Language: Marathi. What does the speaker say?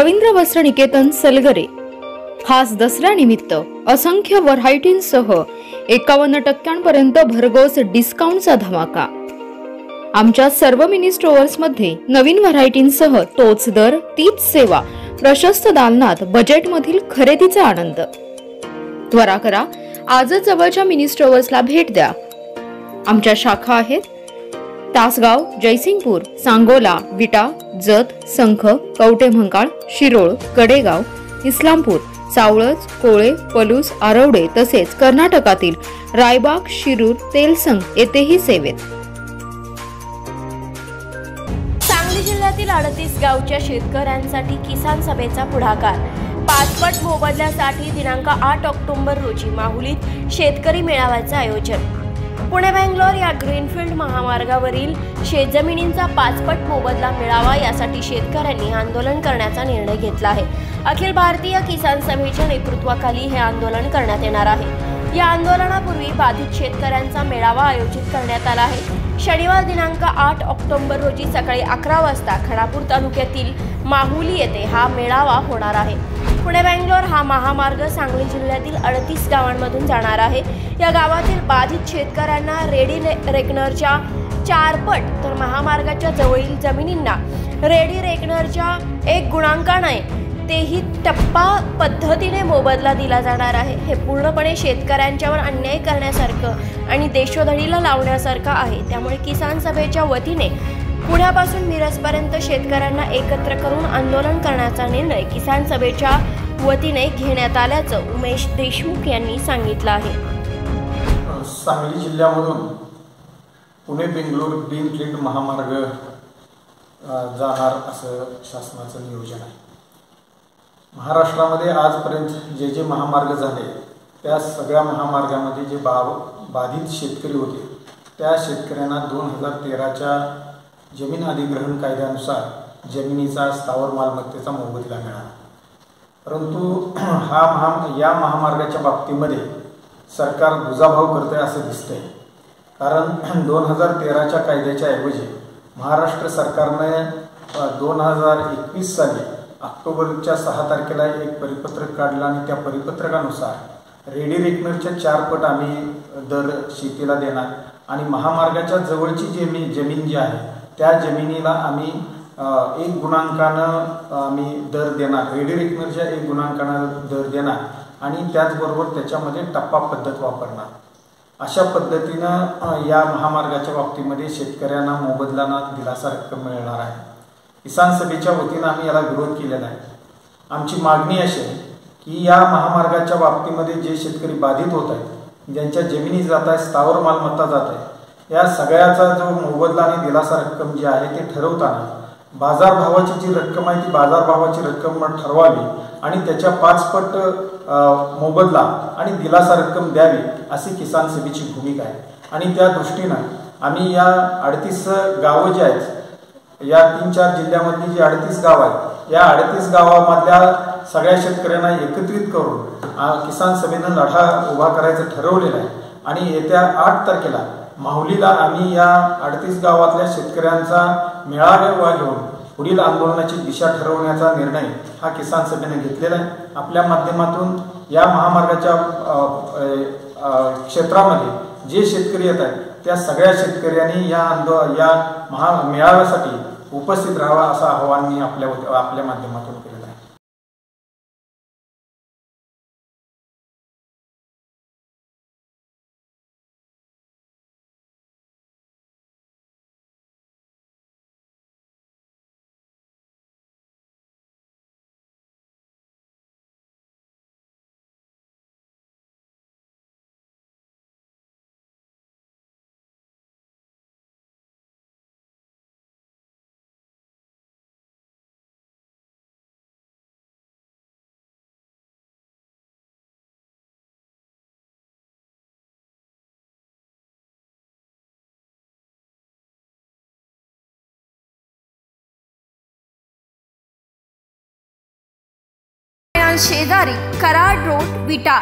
रवींद्र वस्त्र निकेतन सलगरे खास दसऱ्यानिमित्त असंख्य व्हरायटींसह 51% भरघोस डिस्काउंटचा धमाका। आमच्या सर्व मिनी स्टोअर्समध्ये नवीन व्हरायटींसह तोच दर, तीच सेवा, प्रशस्त दालनात बजेटमधील खरेदीचा आनंद। त्वरा करा, आजच जवळच्या मिनी स्टोअर्सला भेट द्या। आमच्या शाखा आहेत तासगाव, जयसिंगपूर, सांगोला, विटा, जत, संख, कवठेमहांकाळ, शिरोळ, कडेगाव, इस्लामपूर, सावळज, कोळे, पलूस, आरवडे तसेच कर्नाटकातील रायबाग, शिरूर, तेलसंग येथेही सेवेत। सांगली जिल्ह्यातील 38 गावच्या शेतकऱ्यांसाठी किसान सभेचा पुढाकार। 5 पट मोबदल्यासाठी दिनांक 8 ऑक्टोबर रोजी माहुलीत शेतकरी मेळाव्याचे आयोजन। पुणे बेंगलोर या ग्रीनफील्ड महामार्गावरील शेतजमिनींचा 5 पट मोबदला मिळावा यासाठी शेतकऱ्यांनी आंदोलन करण्याचा निर्णय घेतला आहे। अखिल भारतीय किसान सभेच्या नेतृत्वाखाली हे आंदोलन करण्यात येणार आहे। या आंदोलनापूर्वी बाधित शेतकऱ्यांचा मेळावा आयोजित करण्यात आला आहे। शनिवार दिनांक 8 ऑक्टोबर रोजी सकाळी 11 वाजता खानापूर तालुक्यातील माहुली येथे हा मेळावा होणार आहे। पुणे बेंगलोर हा महामार्ग सांगली जिल्ह्यातील 38 गावांमधून जाणार आहे। या गावातील बाधित शेतकऱ्यांना रेडी रेकनरच्या 4 पट तर महामार्गाच्या जवळील जमिनींना रेडी रेकनरच्या 1 गुणांकाने तेही टप्पा पद्धतीने मोबदला दिला जाणार आहे। हे पूर्णपणे शेतकऱ्यांच्यावर अन्याय करण्यासारखं आणि देशोधडीला लावण्यासारखं आहे। त्यामुळे किसान सभेच्या वतीने पुण्यापासून मिरजपर्यंत शेतकऱ्यांना एकत्र करून आंदोलन करण्याचा निर्णय किसान सभेच्या वतीने घेण्यात आल्याचं उमेश देशमुख यांनी सांगितलं आहे। सांगली जिल्ह्यामधून पुणे बेंगलोर ग्रीनफील्ड महामार्ग जाणार असं शासनाचं नियोजन आहे। महाराष्ट्रामध्ये आजपर्यंत जे महामार्ग झाले त्या सगळ्या महामार्गामध्ये जे बाधित शेतकरी होते त्या शेतकऱ्यांना 2013च्या जमीन अधिग्रहण कायद्यानुसार जमिनीचा स्थावर मालमत्तेचा मोबदला मिळाला। परंतु या महामार्गाच्या बाबतीमध्ये सरकार दुजाभाव करते असं दिसतंय। कारण 2013च्या कायद्याच्या ऐवजी महाराष्ट्र सरकारने 2021 साली ऑक्टोबरच्या 6 तारखेला एक परिपत्रक काढलं आणि त्या परिपत्रकानुसार रेडी रेकनरच्या 4 पट आम्ही दर शेतीला देणार आणि महामार्गाच्या जवळची जमीन जी आहे त्या जमिनीला आम्ही 1 गुणांकानं आम्ही दर देणार, रेडी रेकनरच्या 1 गुणांकानं दर देणार आणि त्याचबरोबर त्याच्यामध्ये टप्पा पद्धत वापरणार। अशा पद्धतीनं या महामार्गाच्या बाबतीमध्ये शेतकऱ्यांना मोबदलाना दिलासा रक्कम मिळणार आहे। किसान सभेच्या वतीनं आम्ही याला विरोध केलेला आहे। आमची मागणी अशी आहे की या महामार्गाच्या बाबतीमध्ये जे शेतकरी बाधित होत आहेत, ज्यांच्या जमिनी जात आहेत, स्थावर मालमत्ता जात आहे, या सगळ्याचा जो मोबदला आणि दिलासा रक्कम जी आहे ते ठरवताना बाजारभावाची जी रक्कम आहे ती बाजारभावाची रक्कम ठरवावी आणि त्याच्या 5 पट मोबदला आणि दिलासा रक्कम द्यावी अशी किसान सभेची भूमिका आहे। आणि त्या दृष्टीनं आम्ही या 38 गावं जी आहेत, या 3-4 जिल्ह्यामधली जी 38 गाव आहेत, या 38 गावामधल्या सगळ्या शेतकऱ्यांना एकत्रित करून किसान सभेनं लढा उभा करायचं ठरवलेलं आहे। आणि येत्या 8 तारखेला माहुलीला आम्ही या 38 गावातल्या शेतकऱ्यांचा मेळावा घेऊन पुढील आंदोलनाची दिशा ठरवण्याचा निर्णय हा किसान सभेने घेतलेला आहे। आपल्या माध्यमातून या महामार्गाच्या क्षेत्रामध्ये जे शेतकरी येत आहेत त्या सगळ्या शेतकऱ्यांनी या मेळाव्यासाठी उपस्थित राहावा असं आवाहन मी आपल्या माध्यमातून केलेलं आहे। शेजारी कराड रोड, विटा।